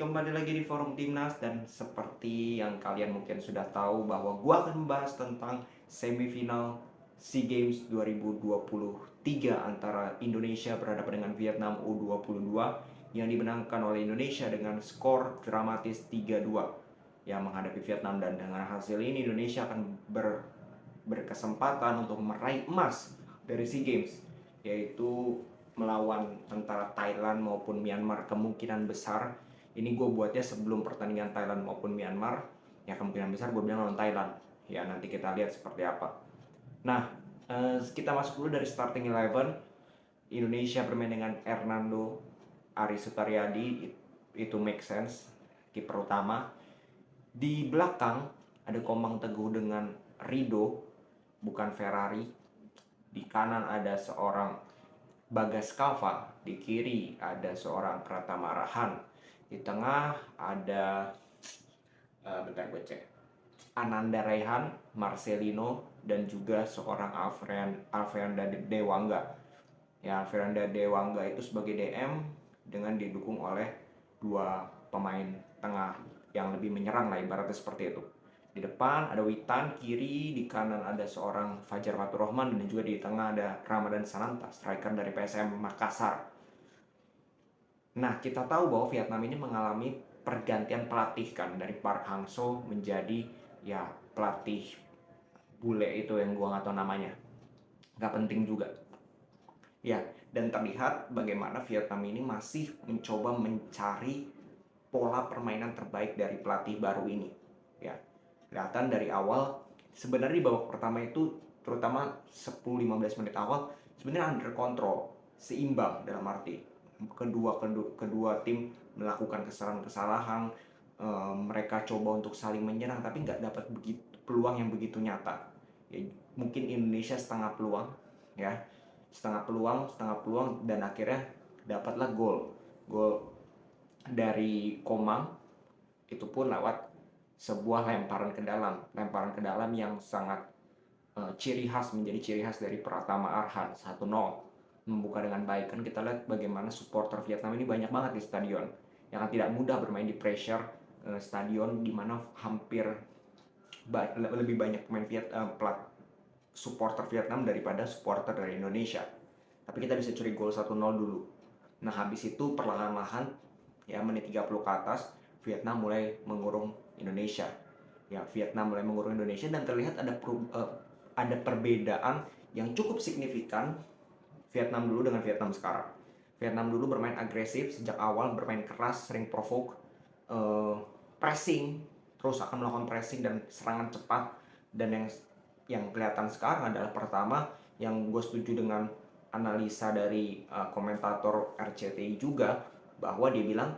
kembali lagi di Forum Timnas dan seperti yang kalian mungkin sudah tahu bahwa gua akan membahas tentang semifinal SEA Games 2023 antara Indonesia berhadapan dengan Vietnam U22 yang dimenangkan oleh Indonesia dengan skor dramatis 3-2 yang menghadapi Vietnam, dan dengan hasil ini Indonesia akan berkesempatan untuk meraih emas dari SEA Games, yaitu melawan antara Thailand maupun Myanmar. Kemungkinan besar ini gue buatnya sebelum pertandingan Thailand maupun Myanmar, ya kemungkinan besar gue bilang lawan Thailand. Ya nanti kita lihat seperti apa. Nah, kita masuk dulu dari starting 11. Indonesia bermain dengan Hernando Ari Sutaryadi, itu make sense, kiper utama. Di belakang ada Komang Teguh dengan Rido, bukan Ferrari. Di kanan ada seorang Bagas Kava, di kiri ada seorang Pratama Rahan, di tengah ada bentar gue cek, Ananda Raihan, Marcelino, dan juga seorang Alfreanda Dewangga. Ya, Alfreanda Dewangga itu sebagai DM dengan didukung oleh dua pemain tengah yang lebih menyerang lah, ibaratnya seperti itu. Di depan ada Witan, kiri, di kanan ada seorang Fajar Faturrahman, dan juga di tengah ada Ramadan Sananta, striker dari PSM Makassar. Nah, kita tahu bahwa Vietnam ini mengalami pergantian pelatih kan, dari Park Hang-seo menjadi ya pelatih bule itu yang gua nggak tahu namanya, nggak penting juga. Ya, dan terlihat bagaimana Vietnam ini masih mencoba mencari pola permainan terbaik dari pelatih baru ini. Ya, kelihatan dari awal sebenarnya di babak pertama itu, terutama 10-15 menit awal, sebenarnya under control, seimbang dalam arti kedua tim melakukan kesalahan-kesalahan, mereka coba untuk saling menyerang tapi nggak dapat begitu peluang yang begitu nyata. Ya, mungkin Indonesia setengah peluang, ya setengah peluang, dan akhirnya dapatlah gol dari Komang, itu pun lewat sebuah lemparan ke dalam yang sangat menjadi ciri khas dari Pratama Arhan. 1-0 membuka dengan baik. Kan kita lihat bagaimana supporter Vietnam ini banyak banget di stadion, yang tidak mudah bermain di pressure stadion di mana hampir lebih banyak supporter Vietnam daripada supporter dari Indonesia. Tapi kita bisa curi gol 1-0 dulu. Nah, habis itu perlahan-lahan, ya menit 30 ke atas, Vietnam mulai mengurung Indonesia. Dan terlihat ada perbedaan yang cukup signifikan Vietnam dulu dengan Vietnam sekarang. Vietnam dulu bermain agresif sejak awal, bermain keras, sering provoke, pressing, terus akan melakukan pressing dan serangan cepat. Dan yang kelihatan sekarang adalah, pertama, yang gue setuju dengan analisa dari komentator RCTI juga, bahwa dia bilang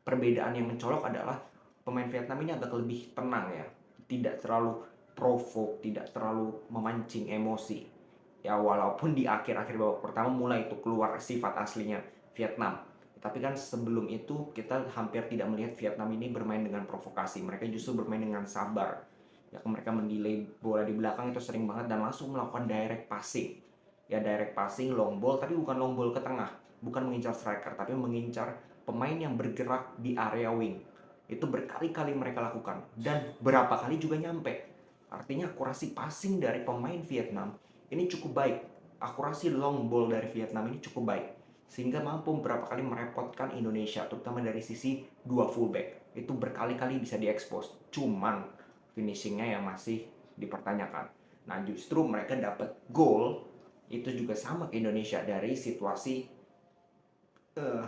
perbedaan yang mencolok adalah pemain Vietnam ini agak lebih tenang, ya, tidak terlalu provoke, tidak terlalu memancing emosi. Ya, walaupun di akhir-akhir babak pertama mulai itu keluar sifat aslinya Vietnam, tapi kan sebelum itu kita hampir tidak melihat Vietnam ini bermain dengan provokasi. Mereka justru bermain dengan sabar. Ya, mereka mendelay bola di belakang itu sering banget dan langsung melakukan direct passing. Ya, direct passing, long ball, tapi bukan long ball ke tengah, bukan mengincar striker, tapi mengincar pemain yang bergerak di area wing. Itu berkali-kali mereka lakukan dan berapa kali juga nyampe. Artinya akurasi passing dari pemain Vietnam ini cukup baik. Akurasi long ball dari Vietnam ini cukup baik, sehingga mampu beberapa kali merepotkan Indonesia, terutama dari sisi dua fullback. Itu berkali-kali bisa diekspos, cuman finishingnya yang masih dipertanyakan. Nah, justru mereka dapat gol itu juga sama ke Indonesia dari situasi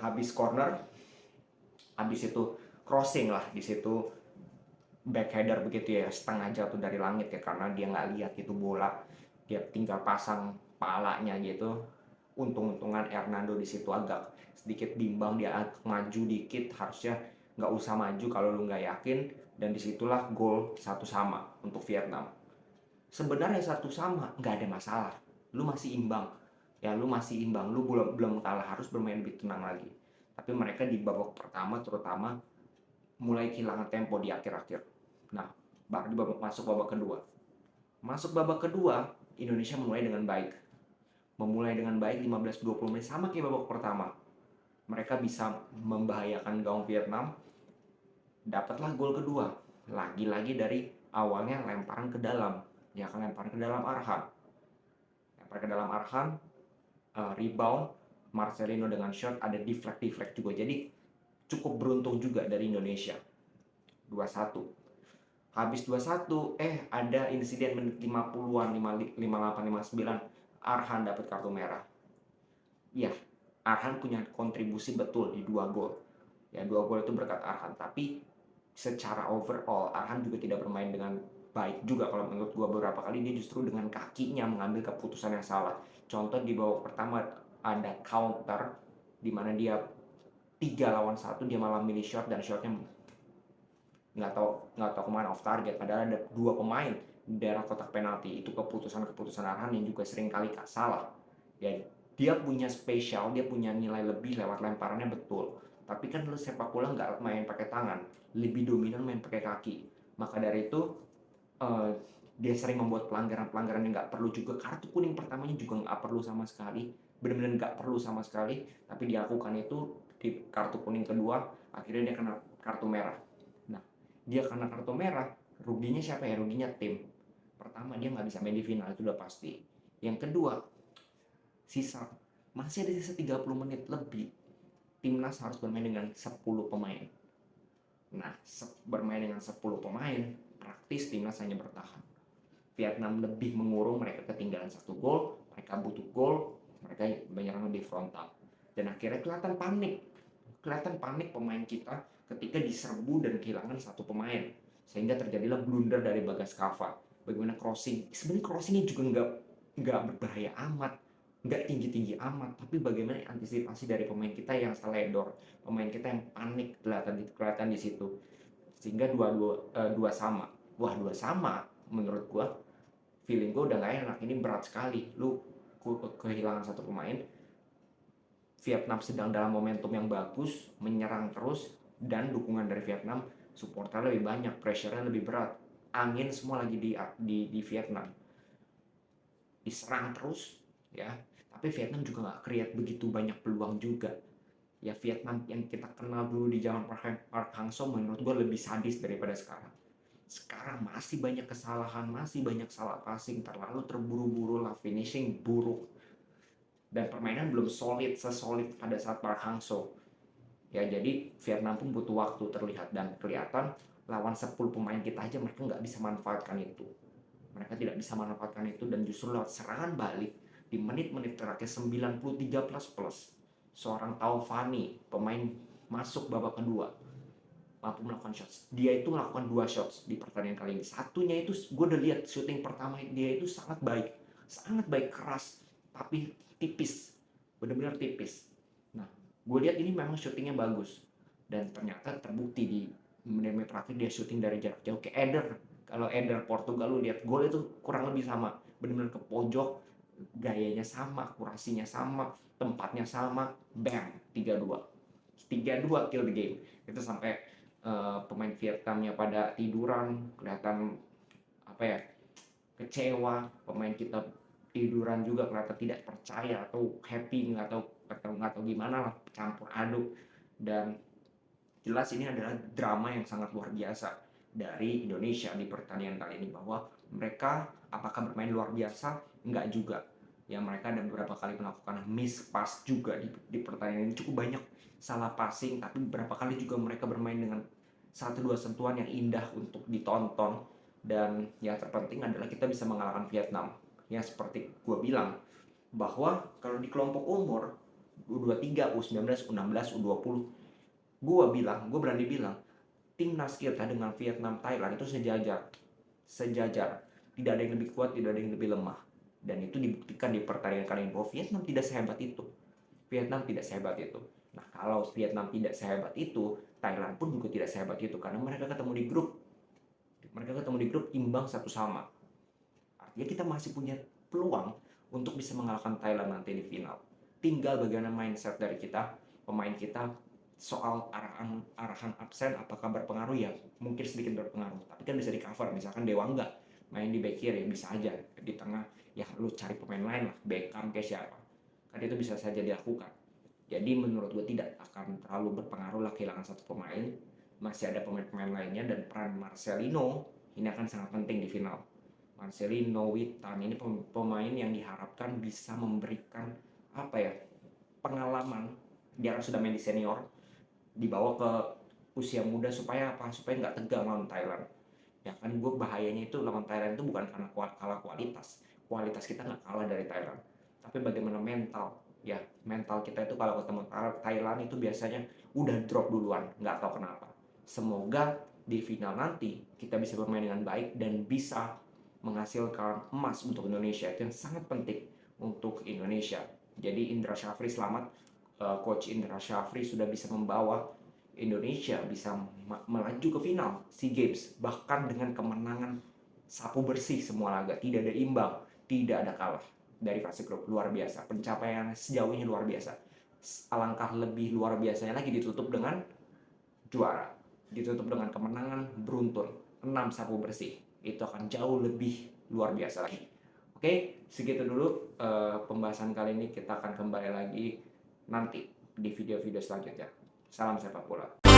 habis corner, habis itu crossing lah, di situ backheader begitu ya, setengah jatuh dari langit ya, karena dia nggak lihat itu bola, dia tinggal pasang palanya gitu. Untung-untungan Hernando di situ agak sedikit bimbang, dia agak maju dikit, harusnya nggak usah maju kalau lu nggak yakin, dan disitulah gol 1-1 untuk Vietnam. Sebenarnya 1-1 nggak ada masalah, lu masih imbang, lu belum kalah, harus bermain lebih tenang lagi. Tapi mereka di babak pertama terutama mulai kehilangan tempo di akhir-akhir. Nah, baru masuk babak kedua, Indonesia memulai dengan baik 15-20 menit sama kayak babak pertama. mereka bisa membahayakan gawang Vietnam. Dapatlah gol kedua, lagi-lagi dari awalnya lemparan ke dalam, ya kan, lemparan ke dalam Arhan, rebound Marcelino dengan shot, ada deflect juga, jadi cukup beruntung juga dari Indonesia. 2-1. Habis 2-1, ada insiden menit 50-an, 58, 59, Arhan dapat kartu merah. Ya, Arhan punya kontribusi betul di 2 gol. Ya, 2 gol itu berkat Arhan, tapi secara overall Arhan juga tidak bermain dengan baik juga kalau menurut gua. Beberapa kali dia justru dengan kakinya mengambil keputusan yang salah. Contoh di babak pertama ada counter di mana dia 3 lawan 1, dia malah milih shot dan shotnya nggak tahu kemana, off target, padahal ada 2 pemain di daerah kotak penalti. Itu keputusan Arhan yang juga sering kali salah. Ya, dia punya spesial, dia punya nilai lebih lewat lemparannya, betul, tapi kan lu sepak bola nggak main pakai tangan, lebih dominan main pakai kaki. Maka dari itu dia sering membuat pelanggaran yang nggak perlu juga. Kartu kuning pertamanya juga nggak perlu sama sekali, benar-benar nggak perlu sama sekali, tapi dia lakukan itu. Di kartu kuning kedua akhirnya dia kena kartu merah. Nah, dia kena kartu merah, ruginya siapa ya? Ruginya tim. Pertama, dia nggak bisa main di final, itu udah pasti. Yang kedua, masih ada sisa 30 menit lebih, timnas harus bermain dengan 10 pemain. Nah, bermain dengan 10 pemain, praktis timnas hanya bertahan. Vietnam lebih mengurung, mereka ketinggalan 1 gol, mereka butuh gol, mereka menyerang di frontal. Dan akhirnya kelihatan panik pemain kita ketika diserbu dan kehilangan 1 pemain, sehingga terjadilah blunder dari Bagas Kava. Bagaimana crossing, sebenarnya crossingnya juga nggak berbahaya amat, nggak tinggi-tinggi amat, tapi bagaimana antisipasi dari pemain kita yang seledor, pemain kita yang panik, kelihatan di situ, sehingga dua sama. Wah, 2 sama, menurut gua feeling gua udah nggak enak. Ini berat sekali, lu kehilangan 1 pemain. Vietnam sedang dalam momentum yang bagus, menyerang terus, dan dukungan dari Vietnam, supporter lebih banyak, pressure-nya lebih berat, angin semua lagi di Vietnam, diserang terus, ya. Tapi Vietnam juga nggak create begitu banyak peluang juga. Ya, Vietnam yang kita kenal dulu di zaman Park Hang-seo menurut gue lebih sadis daripada sekarang. Sekarang masih banyak kesalahan, masih banyak salah passing, terlalu terburu-buru lah, finishing buruk, dan permainan belum sesolid pada saat Park Hang-seo. Ya, jadi Vietnam pun butuh waktu terlihat, dan kelihatan lawan 10 pemain kita aja mereka nggak bisa manfaatkan itu. Mereka tidak bisa manfaatkan itu, dan justru lewat serangan balik di menit-menit terakhir 93 plus seorang Taufani, pemain masuk babak kedua, mampu melakukan shots. Dia itu melakukan 2 shots di pertandingan kali ini. Satunya itu gue udah lihat shooting pertama dia itu sangat baik, keras, tapi tipis, benar-benar tipis. Nah, gue lihat ini memang shootingnya bagus, dan ternyata terbukti di menit-menit terakhir dia shooting dari jarak jauh. Kayak Eder, kalau Eder Portugal lu lihat gol itu kurang lebih sama, benar-benar ke pojok, gayanya sama, akurasinya sama, tempatnya sama, bam, 3-2 kill the game. Itu sampai pemain Vietnamnya pada tiduran, kelihatan apa ya, kecewa. Pemain kita tiduran juga, kelihatan tidak percaya atau happy, nggak tahu gimana lah, campur aduk. Dan jelas ini adalah drama yang sangat luar biasa dari Indonesia di pertandingan kali ini, bahwa mereka apakah bermain luar biasa? Enggak juga. Ya, mereka ada beberapa kali melakukan miss pass juga di pertandingan ini, cukup banyak salah passing, tapi beberapa kali juga mereka bermain dengan 1-2 sentuhan yang indah untuk ditonton. Dan yang terpenting adalah kita bisa mengalahkan Vietnam. Ya, seperti gue bilang, bahwa kalau di kelompok umur U23, U19, U16, U20, gue berani bilang timnas kita dengan Vietnam, Thailand itu sejajar, tidak ada yang lebih kuat, tidak ada yang lebih lemah. Dan itu dibuktikan di pertandingan kali ini, bahwa Vietnam tidak sehebat itu. Nah, kalau Vietnam tidak sehebat itu, Thailand pun juga tidak sehebat itu, karena mereka ketemu di grup imbang 1-1. Artinya kita masih punya peluang untuk bisa mengalahkan Thailand nanti di final. Tinggal bagaimana mindset dari kita, pemain kita. Soal arahan absen apakah berpengaruh? Ya mungkin sedikit berpengaruh, tapi kan bisa di cover. Misalkan Dewa enggak main di back kiri, bisa aja di tengah, ya lu cari pemain lain lah, Beckham kayak siapa, kan itu bisa saja dilakukan. Jadi menurut gue tidak akan terlalu berpengaruh lah kehilangan satu pemain. Masih ada pemain-pemain lainnya, dan peran Marcelino ini akan sangat penting di final. Marcelino, Witan ini pemain yang diharapkan bisa memberikan apa ya, pengalaman. Dia kan sudah main di senior, dibawa ke usia muda supaya apa? Supaya nggak tegang lawan Thailand. Ya kan, gue bahayanya itu lawan Thailand itu bukan karena kalah kualitas. Kualitas kita nggak kalah dari Thailand, tapi bagaimana mental. Ya, mental kita itu kalau ketemu Thailand itu biasanya udah drop duluan, nggak tahu kenapa. Semoga di final nanti kita bisa bermain dengan baik dan bisa menghasilkan emas untuk Indonesia. Itu yang sangat penting untuk Indonesia. Jadi Indra Syafri selamat. Coach Indra Syafri sudah bisa membawa Indonesia bisa melaju ke final SEA Games, bahkan dengan kemenangan sapu bersih semua laga, tidak ada imbang, tidak ada kalah dari fase grup. Luar biasa, pencapaian sejauh ini luar biasa. Alangkah lebih luar biasanya lagi ditutup dengan juara, ditutup dengan kemenangan beruntun 6 sapu bersih. Itu akan jauh lebih luar biasa lagi. Oke, segitu dulu pembahasan kali ini. Kita akan kembali lagi nanti di video-video selanjutnya. Salam sepak bola.